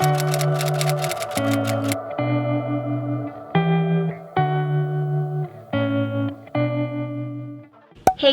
Hey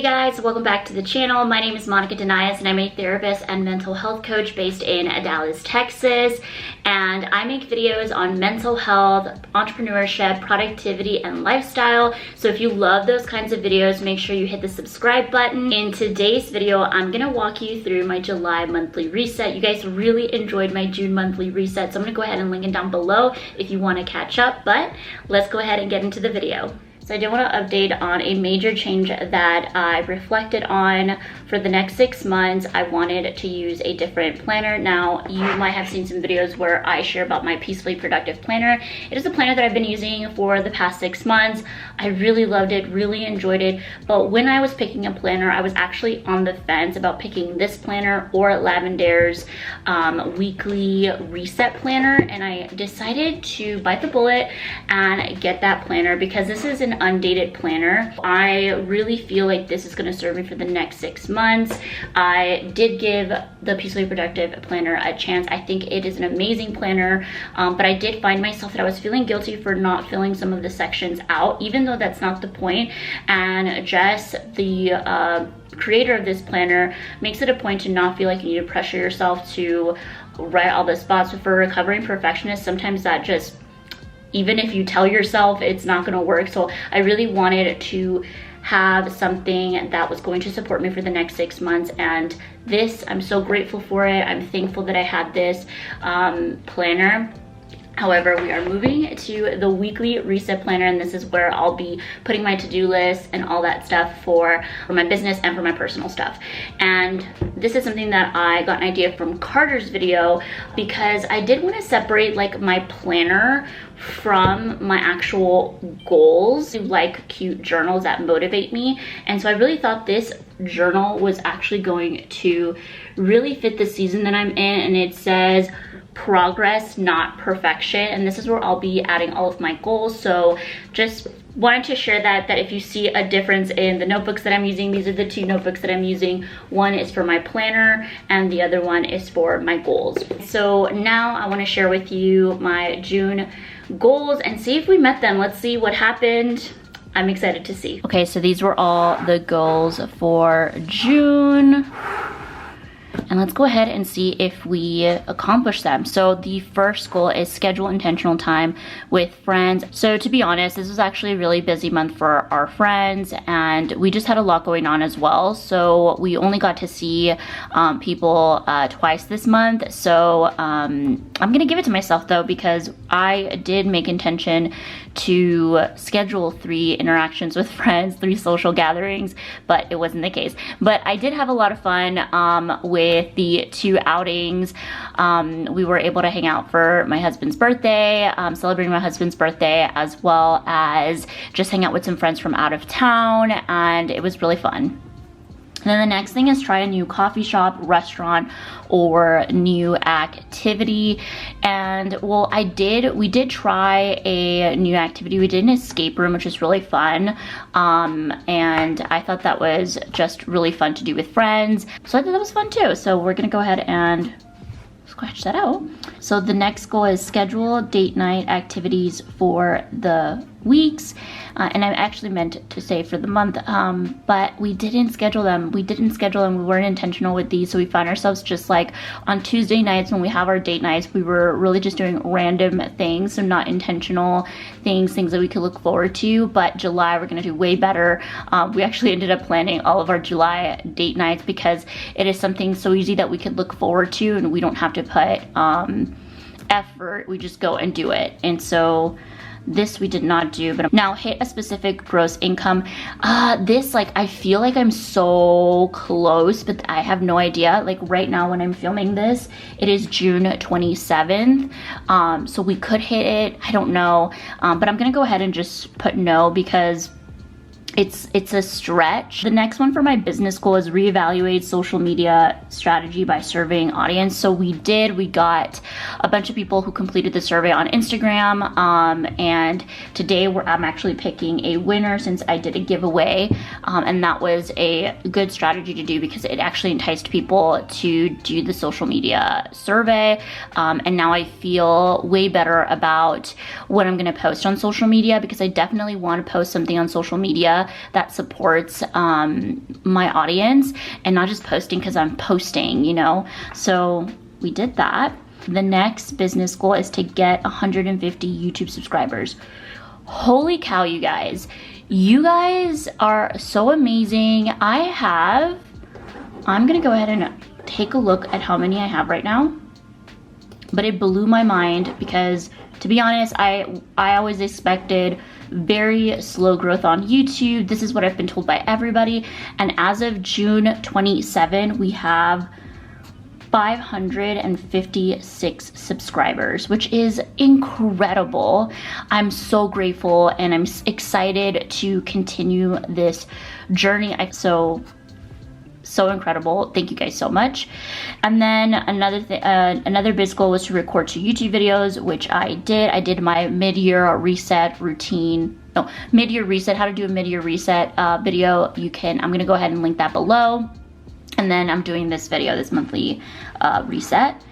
guys, welcome back to the channel. My name is Monica Denias and I'm a therapist and mental health coach based in Dallas, Texas. And I make videos on mental health, entrepreneurship, productivity, and lifestyle. So if you love those kinds of videos, make sure you hit the subscribe button. In today's video, I'm gonna walk you through my July monthly reset. You guys really enjoyed my June monthly reset, so I'm gonna go ahead and link it down below if you wanna catch up, but let's go ahead and get into the video. So I do want to update on a major change that I reflected on for the next 6 months. I wanted to use a different planner. Now, you might have seen some videos where I share about my Peacefully Productive planner. It is a planner that I've been using for the past 6 months. I really loved it, really enjoyed it. But when I was picking a planner, I was actually on the fence about picking this planner or Lavender's weekly reset planner. And I decided to bite the bullet and get that planner because this is an undated planner. I really feel like this is going to serve me for the next 6 months. I did give the Peacefully Productive planner a chance. I think it is an amazing planner, but I did find myself that I was feeling guilty for not filling some of the sections out, even though that's not the point. And Jess, the creator of this planner, makes it a point to not feel like you need to pressure yourself to write all the spots. But for recovering perfectionists, sometimes that just, even if you tell yourself, it's not going to work. So I really wanted to have something that was going to support me for the next 6 months, and this, I'm so grateful for it. I'm thankful that I had this planner. However, we are moving to the weekly reset planner, and this is where I'll be putting my to-do list and all that stuff for my business and for my personal stuff. And this is something that I got an idea from Carter's video, because I did want to separate like my planner from my actual goals, like cute journals that motivate me. And so I really thought this journal was actually going to really fit the season that I'm in, and it says progress, not perfection. And this is where I'll be adding all of my goals. So just wanted to share that if you see a difference in the notebooks that I'm using, these are the 2 notebooks that I'm using. One is for my planner and the other one is for my goals. So now I want to share with you my June goals and see if we met them. Let's see what happened. I'm excited to see. Okay, so these were all the goals for June. And let's go ahead and see if we accomplish them. So the first goal is schedule intentional time with friends. So to be honest, this was actually a really busy month for our friends, and we just had a lot going on as well. So we only got to see people twice this month. So I'm gonna give it to myself though, because I did make intention to schedule 3 interactions with friends, 3 social gatherings, but it wasn't the case. But I did have a lot of fun with the 2 outings. We were able to hang out for my husband's birthday, celebrating my husband's birthday, as well as just hang out with some friends from out of town, and it was really fun. And then the next thing is try a new coffee shop, restaurant, or new activity. And well, we did try a new activity. We did an escape room, which was really fun. And I thought that was just really fun to do with friends. So I thought that was fun too. So we're gonna go ahead and scratch that out. So the next goal is schedule date night activities for the weeks. And I actually meant to say for the month, but we didn't schedule them. We weren't intentional with these. So we found ourselves just like on Tuesday nights when we have our date nights, we were really just doing random things. So not intentional things that we could look forward to. But July, we're gonna do way better. We actually ended up planning all of our July date nights because it is something so easy that we could look forward to, and we don't have to put effort. We just go and do it. And so this we did not do. But now hit a specific gross income. This, like, I feel like I'm so close, but I have no idea. Like right now when I'm filming this, it is June 27th. So we could hit it, I don't know. But I'm gonna go ahead and just put no, because it's a stretch. The next one for my business goal is reevaluate social media strategy by surveying audience. So we got a bunch of people who completed the survey on Instagram, and today I'm actually picking a winner since I did a giveaway, and that was a good strategy to do because it actually enticed people to do the social media survey, and now I feel way better about what I'm gonna post on social media, because I definitely want to post something on social media that supports my audience, and not just posting because I'm posting, you know. So we did that. The next business goal is to get 150 YouTube subscribers. Holy cow, you guys are so amazing. I'm gonna go ahead and take a look at how many I have right now, but it blew my mind because, to be honest, I always expected very slow growth on YouTube. This is what I've been told by everybody. And as of June 27, we have 556 subscribers, which is incredible. I'm so grateful and I'm excited to continue this journey. So incredible. Thank you guys so much. And then another biz goal was to record 2 YouTube videos, which I did. I did my mid-year reset routine. No, mid-year reset, how to do a mid-year reset video. I'm gonna go ahead and link that below. And then I'm doing this video, this monthly reset.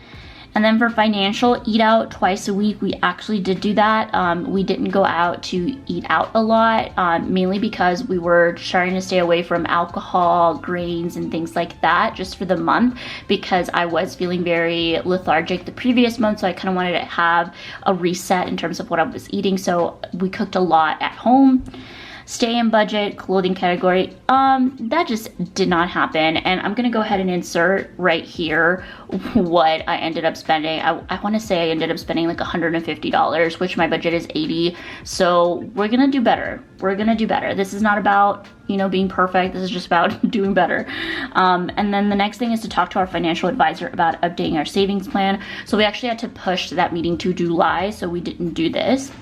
And then for financial, eat out twice a week. We actually did do that. We didn't go out to eat out a lot, mainly because we were trying to stay away from alcohol, grains, and things like that just for the month, because I was feeling very lethargic the previous month. So I kind of wanted to have a reset in terms of what I was eating. So we cooked a lot at home. Stay in budget, clothing category, that just did not happen. And I'm gonna go ahead and insert right here what I ended up spending. I wanna say I ended up spending like $150, which my budget is $80. So we're gonna do better. We're gonna do better. This is not about, you know, being perfect. This is just about doing better. And then the next thing is to talk to our financial advisor about updating our savings plan. So we actually had to push that meeting to July, so we didn't do this.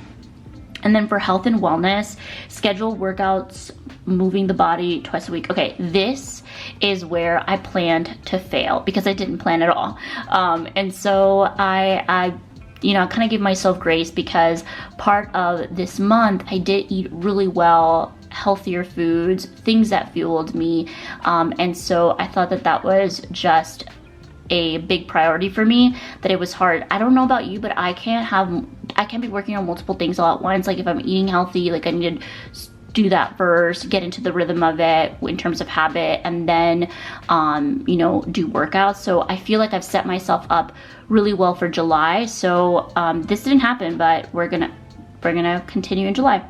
And then for health and wellness, schedule workouts, moving the body twice a week. Okay, this is where I planned to fail because I didn't plan at all. And so I kind of give myself grace, because part of this month I did eat really well, healthier foods, things that fueled me. And so I thought that was just a big priority for me, that it was hard. I don't know about you, but I can't be working on multiple things all at once. Like if I'm eating healthy, like I need to do that first, get into the rhythm of it in terms of habit, and then do workouts. So I feel like I've set myself up really well for July. So this didn't happen, but we're gonna continue in July.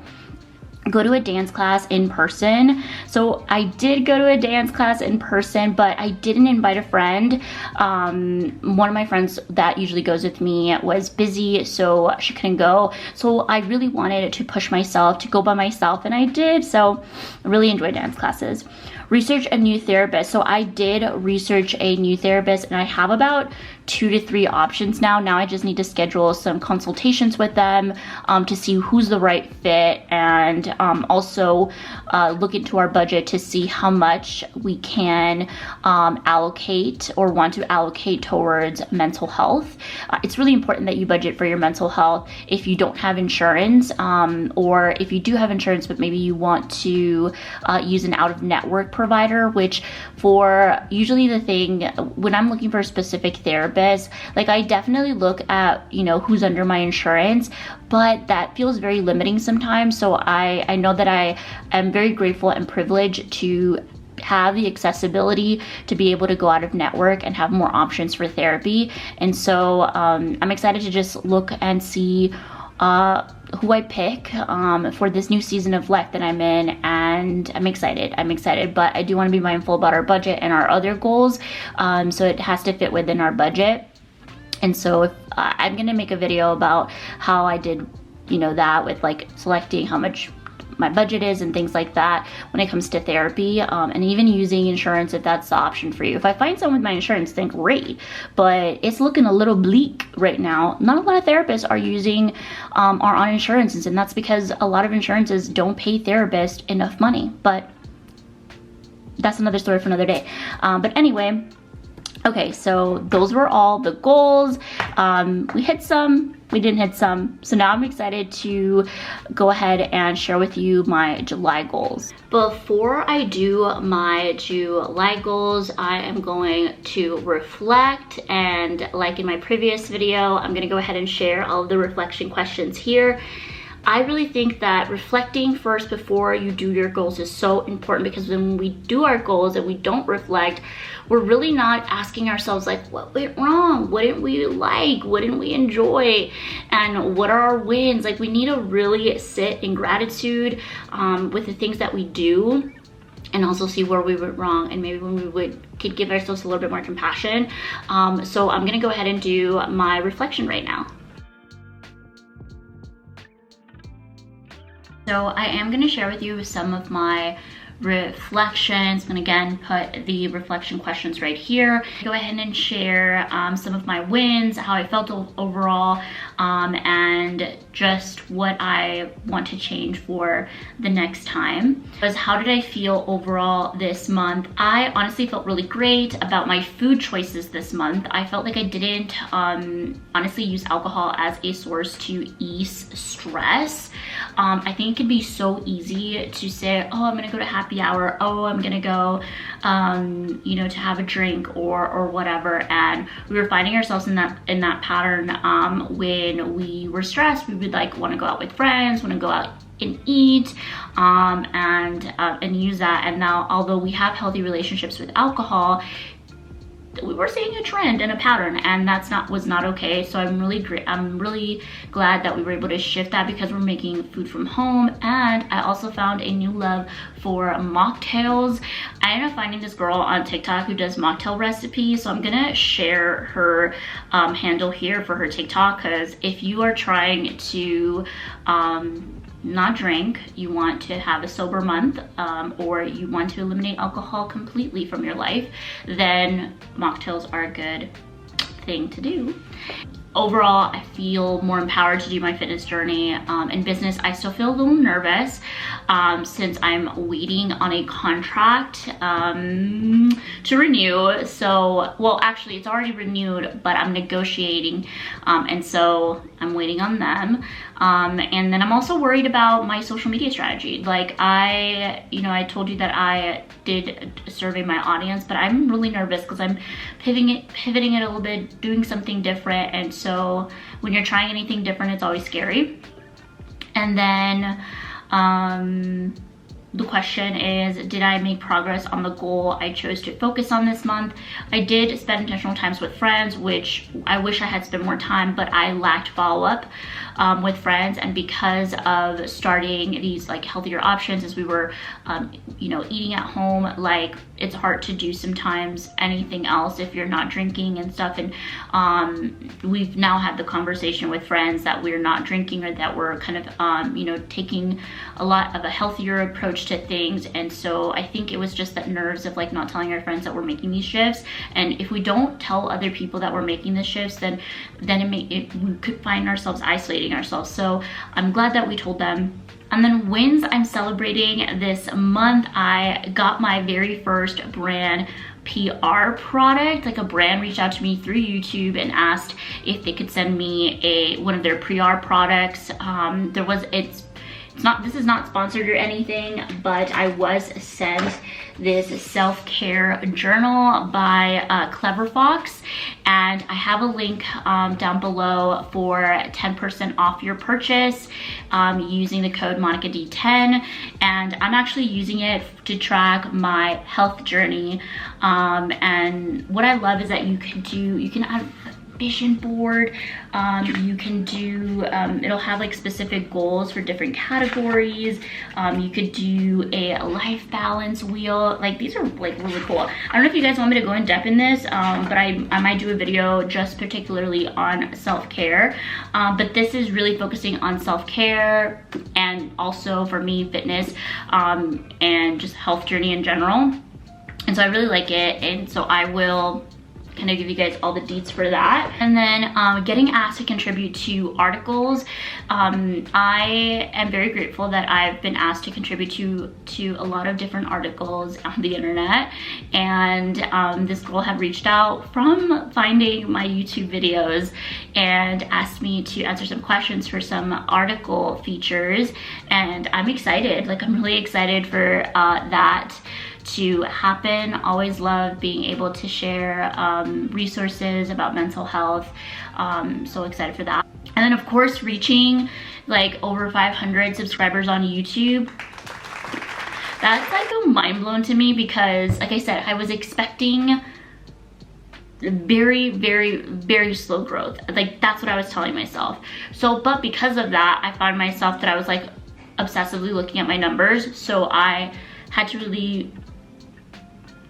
Go to a dance class in person. So I did go to a dance class in person, but I didn't invite a friend. One of my friends that usually goes with me was busy, so she couldn't go. So I really wanted to push myself to go by myself, and I did. So I really enjoyed dance classes. Research a new therapist. So I did research a new therapist, and I have about 2 to 3 options now. Now I just need to schedule some consultations with them to see who's the right fit, and also look into our budget to see how much we can allocate or want to allocate towards mental health. It's really important that you budget for your mental health if you don't have insurance, or if you do have insurance but maybe you want to use an out-of-network provider, which for usually the thing when I'm looking for a specific therapist, like I definitely look at who's under my insurance, but that feels very limiting sometimes. So I know that I am very grateful and privileged to have the accessibility to be able to go out of network and have more options for therapy. And so I'm excited to just look and see who I pick for this new season of life that I'm in, and I'm excited, but I do want to be mindful about our budget and our other goals, so it has to fit within our budget. And so if I'm gonna make a video about how I did that with like selecting how much my budget is and things like that when it comes to therapy, and even using insurance if that's the option for you. If I find someone with my insurance, then great, but it's looking a little bleak right now. Not a lot of therapists are using are on insurances, and that's because a lot of insurances don't pay therapists enough money, but that's another story for another day. But anyway, okay, so those were all the goals. We hit some, we didn't hit some. So now I'm excited to go ahead and share with you my July goals. Before I do my July goals, I am going to reflect, and like in my previous video, I'm gonna go ahead and share all of the reflection questions here. I really think that reflecting first before you do your goals is so important, because when we do our goals and we don't reflect, we're really not asking ourselves like, what went wrong? What didn't we like? What didn't we enjoy? And what are our wins? Like, we need to really sit in gratitude with the things that we do, and also see where we went wrong, and maybe when we could give ourselves a little bit more compassion. So I'm gonna go ahead and do my reflection right now. So I am going to share with you some of my reflections, and again, put the reflection questions right here. Go ahead and share some of my wins, how I felt overall, and just what I want to change for the next time. Because how did I feel overall this month? I honestly felt really great about my food choices this month. I felt like I didn't honestly use alcohol as a source to ease stress. I think it can be so easy to say, oh, I'm gonna go to happy hour, oh, I'm gonna go you know, to have a drink or whatever. And we were finding ourselves in that pattern when we were stressed. We would like want to go out with friends, want to go out and eat, and use that. And now, although we have healthy relationships with alcohol, we were seeing a trend and a pattern, and was not okay. So I'm really glad that we were able to shift that, because we're making food from home. And I also found a new love for mocktails. I ended up finding this girl on TikTok who does mocktail recipes, so I'm gonna share her handle here for her TikTok, because if you are trying to not drink, you want to have a sober month, or you want to eliminate alcohol completely from your life, then mocktails are a good thing to do. Overall, I feel more empowered to do my fitness journey. In business, I still feel a little nervous since I'm waiting on a contract to renew. So, well, actually it's already renewed, but I'm negotiating, and so I'm waiting on them. And then I'm also worried about my social media strategy. Like, I told you that I did survey my audience, but I'm really nervous because I'm pivoting it a little bit, doing something different. And so when you're trying anything different, it's always scary. And then the question is, did I make progress on the goal I chose to focus on this month? I did spend intentional times with friends, which I wish I had spent more time, but I lacked follow-up with friends. And because of starting these like healthier options, as we were eating at home, like, it's hard to do sometimes anything else if you're not drinking and stuff. And we've now had the conversation with friends that we're not drinking, or that we're kind of taking a lot of a healthier approach to things. And so I think it was just that nerves of like not telling our friends that we're making these shifts. And if we don't tell other people that we're making the shifts, then we could find ourselves isolating ourselves. So I'm glad that we told them. And then wins I'm celebrating this month, I got my very first brand PR product. Like, a brand reached out to me through YouTube and asked if they could send me one of their PR products. This is not sponsored or anything, but I was sent this self-care journal by Clever Fox, and I have a link down below for 10% off your purchase using the code MonicaD10. And I'm actually using it to track my health journey, and what I love is that you can add vision board. You can do, it'll have like specific goals for different categories. You could do a life balance wheel. Like these are like really cool. I don't know if you guys want me to go in depth in this, but I might do a video just particularly on self-care. But this is really focusing on self-care and also for me, fitness, and just health journey in general. And so I really like it, and so I will kind of give you guys all the deets for that. And then getting asked to contribute to articles. I am very grateful that I've been asked to contribute to a lot of different articles on the internet. And this girl had reached out from finding my YouTube videos and asked me to answer some questions for some article features. And I'm excited, like I'm really excited for that to happen. Always love being able to share resources about mental health. So excited for that. And then of course reaching like over 500 subscribers on YouTube. That's like a mind blown to me because like I said, I was expecting very, very, very slow growth. Like that's what I was telling myself. So, but because of that, I found myself that I was like obsessively looking at my numbers. So I had to really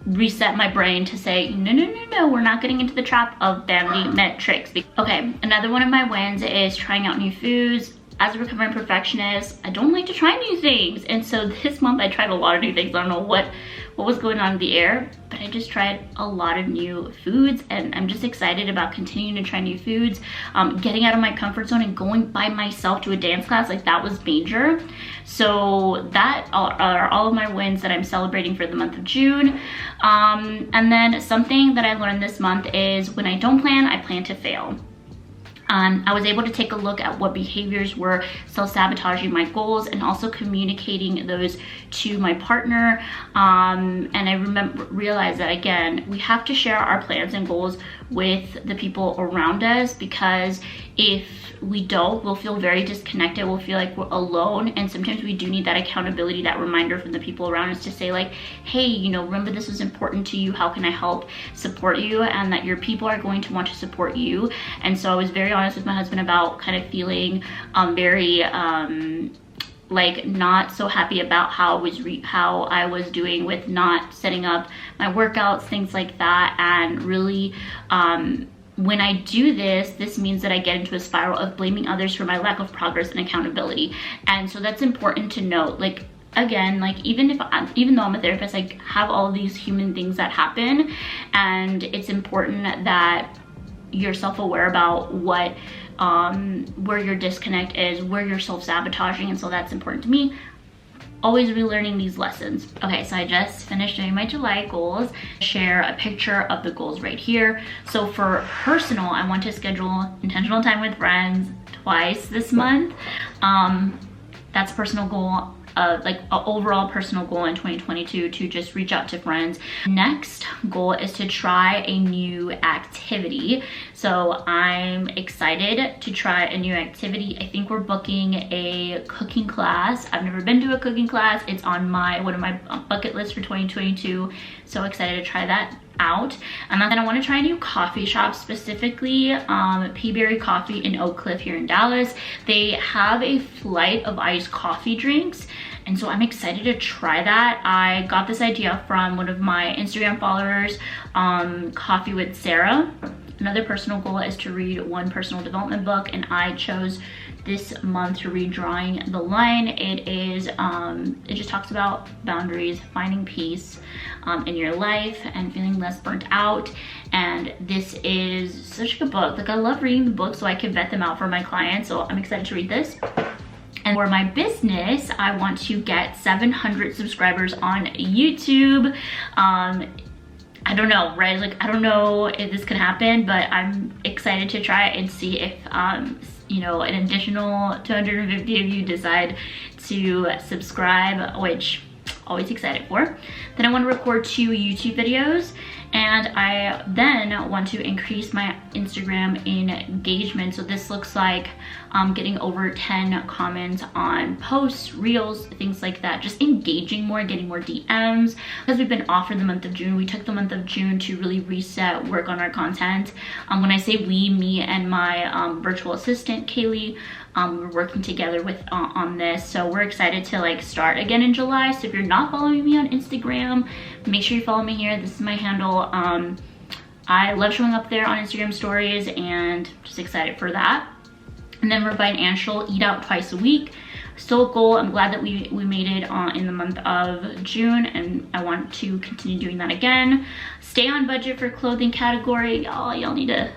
reset my brain to say, no, we're not getting into the trap of vanity metrics. Okay, another one of my wins is trying out new foods. As a recovering perfectionist, I don't like to try new things. And so this month I tried a lot of new things. I don't know what was going on in the air, but I just tried a lot of new foods and I'm just excited about continuing to try new foods. Getting out of my comfort zone and going by myself to a dance class, like that was major. So that are all of my wins that I'm celebrating for the month of June. And then something that I learned this month is when I don't plan, I plan to fail. I was able to take a look at what behaviors were self-sabotaging my goals and also communicating those to my partner. And I realized that again, we have to share our plans and goals with the people around us, because if we don't, we'll feel very disconnected. We'll feel like we're alone. And sometimes we do need that accountability, that reminder from the people around us to say like, hey, you know, remember this is important to you. How can I help support you? And that your people are going to want to support you. And so I was very honest with my husband about kind of feeling very like not so happy about how I was doing with not setting up my workouts, things like that. And really when I do this, this means that I get into a spiral of blaming others for my lack of progress and accountability. And so that's important to note. Like again, like even though I'm a therapist, I have all these human things that happen, and it's important that you're self-aware about what where your disconnect is, where you're self-sabotaging. And so that's important to me. Always relearning these lessons. Okay, so I just finished doing my July goals. Share a picture of the goals right here. So for personal, I want to schedule intentional time with friends twice this month. That's a personal goal. Like an overall personal goal in 2022 to just reach out to friends. Next goal is to try a new activity. So I'm excited to try a new activity. I think we're booking a cooking class. I've never been to a cooking class. It's on one of my bucket lists for 2022. So excited to try that out. And then I want to try a new coffee shop, specifically Peaberry Coffee in Oak Cliff here in Dallas. They have a flight of iced coffee drinks, and so I'm excited to try that. I got this idea from one of my Instagram followers, Coffee with Sarah. Another personal goal is to read one personal development book, and I chose this month to read Drawing the Line. It just talks about boundaries, finding peace in your life and feeling less burnt out. And this is such a good book. Like I love reading the books so I can vet them out for my clients. So I'm excited to read this. And for my business, I want to get 700 subscribers on YouTube. I don't know, right? Like, I don't know if this can happen, but I'm excited to try it and see if, you know, an additional 250 of you decide to subscribe, which always excited for. Then I want to record 2 YouTube videos, And I then want to increase my Instagram engagement. So this looks like getting over 10 comments on posts, reels, things like that. Just engaging more, getting more DMs. Because we've been off for the month of June, we took the month of June to really reset, work on our content. When I say we, me and my virtual assistant, Kaylee, we're working together on this. So we're excited to like start again in July. So if you're not following me on Instagram, make sure you follow me here. This is my handle. I love showing up there on Instagram stories and just excited for that. And then for financial, eat out twice a week. Still a goal. I'm glad that we made it in the month of June, and I want to continue doing that again. Stay on budget for clothing category. Y'all need to,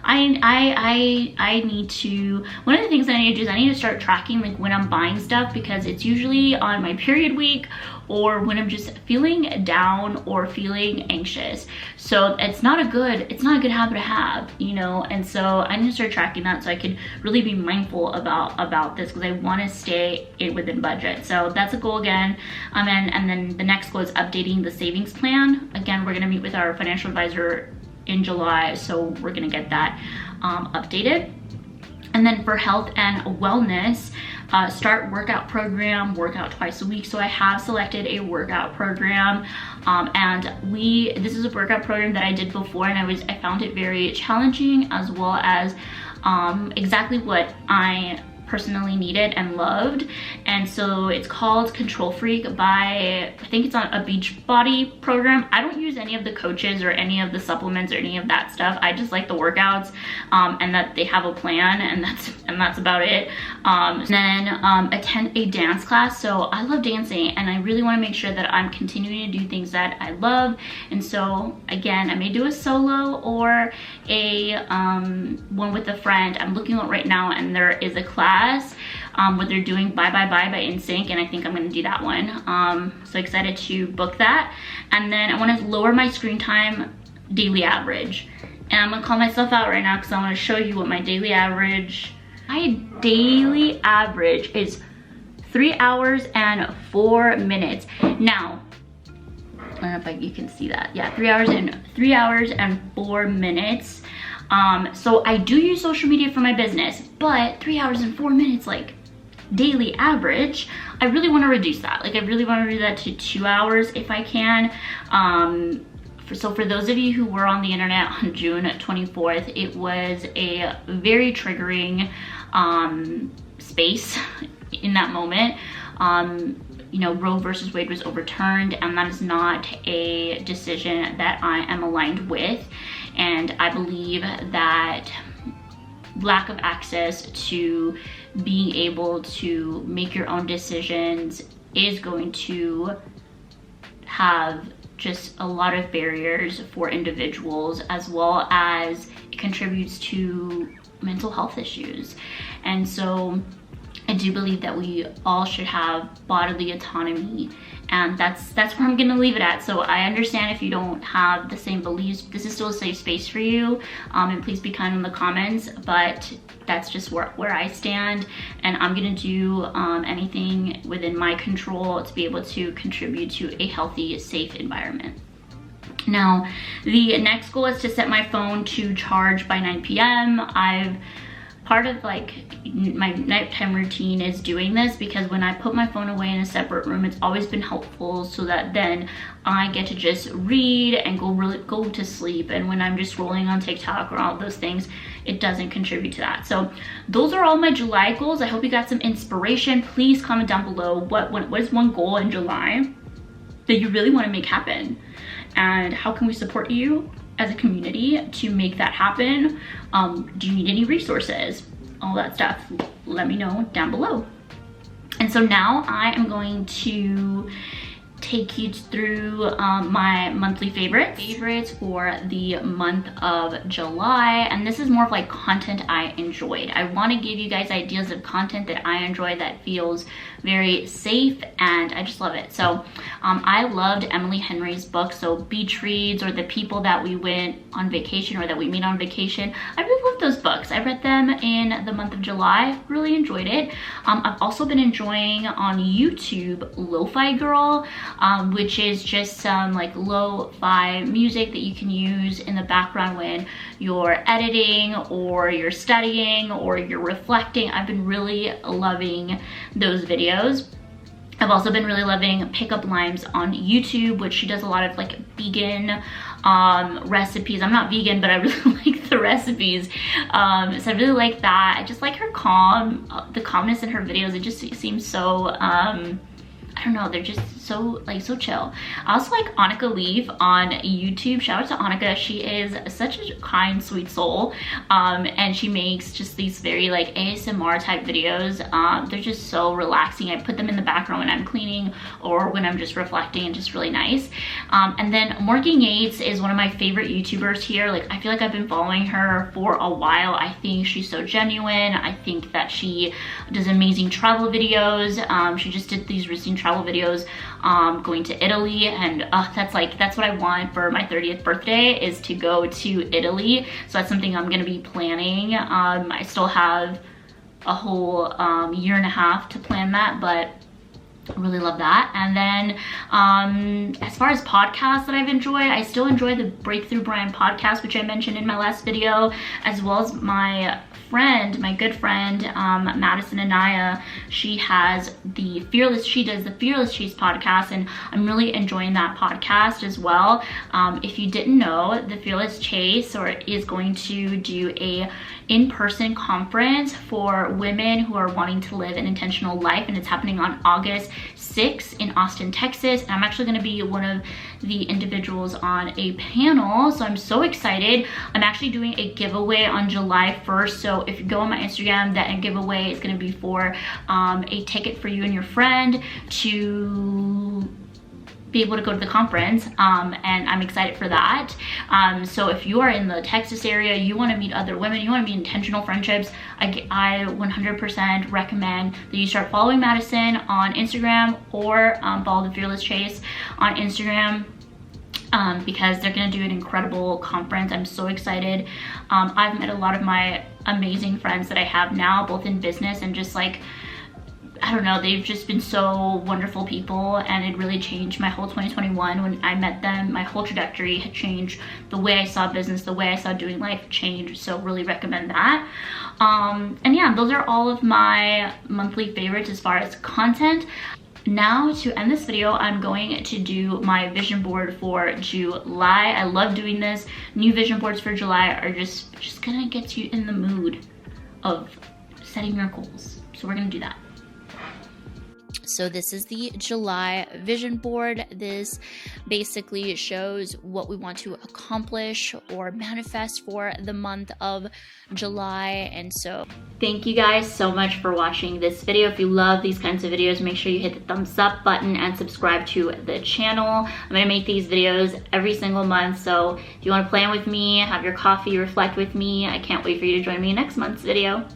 I need to, one of the things I need to do is I need to start tracking like when I'm buying stuff, because it's usually on my period week or when I'm just feeling down or feeling anxious. So it's not a good habit to have, you know. And so I need to start tracking that so I can really be mindful about this, because I want to stay within budget. So that's a goal again. And then the next goal is updating the savings plan. Again, we're gonna meet with our financial advisor in July, so we're gonna get that updated. And then for health and wellness, start workout program, workout twice a week. So I have selected a workout program, and this is a workout program that I did before, and I found it very challenging, as well as exactly what I personally needed and loved. And so it's called Control Freak by, I think it's on a Beachbody program. I don't use any of the coaches or any of the supplements or any of that stuff. I just like the workouts, and that they have a plan, and that's about it. Then attend a dance class. So I love dancing, and I really want to make sure that I'm continuing to do things that I love. And so again, I may do a solo or a one with a friend. I'm looking at right now, and there is a class what they're doing Bye Bye Bye by NSYNC, and I think I'm gonna do that one. So excited to book that. And then I want to lower my screen time daily average, and I'm gonna call myself out right now because I want to show you what my daily average is. 3 hours and 4 minutes. Now I don't know if you can see that. Yeah, 3 hours and 4 minutes. So I do use social media for my business, but 3 hours and 4 minutes, like daily average, I really want to reduce that. Like I really want to reduce that to 2 hours if I can. So for those of you who were on the internet on June 24th, it was a very triggering space in that moment. You know, Roe versus Wade was overturned, and that is not a decision that I am aligned with. And I believe that lack of access to being able to make your own decisions is going to have just a lot of barriers for individuals, as well as it contributes to mental health issues. And so I do believe that we all should have bodily autonomy, and that's where I'm gonna leave it at. So I understand if you don't have the same beliefs, this is still a safe space for you, and please be kind in the comments, but that's just where I stand, and I'm gonna do anything within my control to be able to contribute to a healthy, safe environment. Now, the next goal is to set my phone to charge by 9 p.m. Part of like my nighttime routine is doing this, because when I put my phone away in a separate room, it's always been helpful, so that then I get to just read and go to sleep. And when I'm just scrolling on TikTok or all those things, it doesn't contribute to that. So those are all my July goals. I hope you got some inspiration. Please comment down below what is one goal in July that you really want to make happen, and how can we support you as a community to make that happen. Do you need any resources? All that stuff, let me know down below. And so now I am going to take you through my monthly favorites for the month of July. And this is more of like content I enjoyed. I want to give you guys ideas of content that I enjoy that feels very safe, and I just love it. So I loved Emily Henry's book, so Beach Reads, or The People That We Went on Vacation, or That We Meet on Vacation. I really love those books. I read them in in the month of July. Really enjoyed it. I've also been enjoying on YouTube Lo-Fi Girl, which is just some like lo-fi music that you can use in the background when you're editing or you're studying or you're reflecting. I've been really loving those videos. I've also been really loving Pickup Limes on YouTube, which she does a lot of like vegan recipes. I'm not vegan, but I really like the recipes. So I really like that. I just like her the calmness in her videos. It just seems so, I don't know, they're just so chill. I also like Annika Leaf on YouTube. Shout out to Annika. She is such a kind, sweet soul. And she makes just these very like ASMR type videos. They're just so relaxing. I put them in the background when I'm cleaning or when I'm just reflecting, and just really nice. And then Morgan Yates is one of my favorite YouTubers here. Like, I feel like I've been following her for a while. I think she's so genuine. I think that she does amazing travel videos. She just did these recent travel videos going to Italy, and that's what I want for my 30th birthday, is to go to Italy. So that's something I'm gonna be planning. I still have a whole year and a half to plan that, but I really love that. And then as far as podcasts that I've enjoyed, I still enjoy the Breakthrough Brand podcast, which I mentioned in my last video, as well as my good friend Madison Anaya. She does the Fearless Cheese podcast, and I'm really enjoying that podcast as well. If you didn't know, the Fearless Chase is going to do a in-person conference for women who are wanting to live an intentional life, and it's happening on August 6th in Austin, Texas. And I'm actually going to be one of the individuals on a panel, so I'm so excited. I'm actually doing a giveaway on July 1st, so if you go on my Instagram, that giveaway is going to be for a ticket for you and your friend to be able to go to the conference, and I'm excited for that. So if you are in the Texas area, you want to meet other women, you want to be intentional friendships, I 100% recommend that you start following Madison on Instagram, or follow the Fearless Chase on Instagram, because they're going to do an incredible conference. I'm so excited. I've met a lot of my amazing friends that I have now, both in business and just like, I don't know, they've just been so wonderful people, and it really changed my whole 2021 when I met them. My whole trajectory had changed. The way I saw business, the way I saw doing life changed, so really recommend that. And yeah, those are all of my monthly favorites as far as content. Now, to end this video, I'm going to do my vision board for July. I love doing this. New vision boards for July are just gonna get you in the mood of setting your goals. So we're gonna do that. So this is the July vision board. This basically shows what we want to accomplish or manifest for the month of July. And so thank you guys so much for watching this video. If you love these kinds of videos, make sure you hit the thumbs up button and subscribe to the channel. I'm gonna make these videos every single month, so if you want to plan with me, have your coffee, reflect with me, I can't wait for you to join me in next month's video.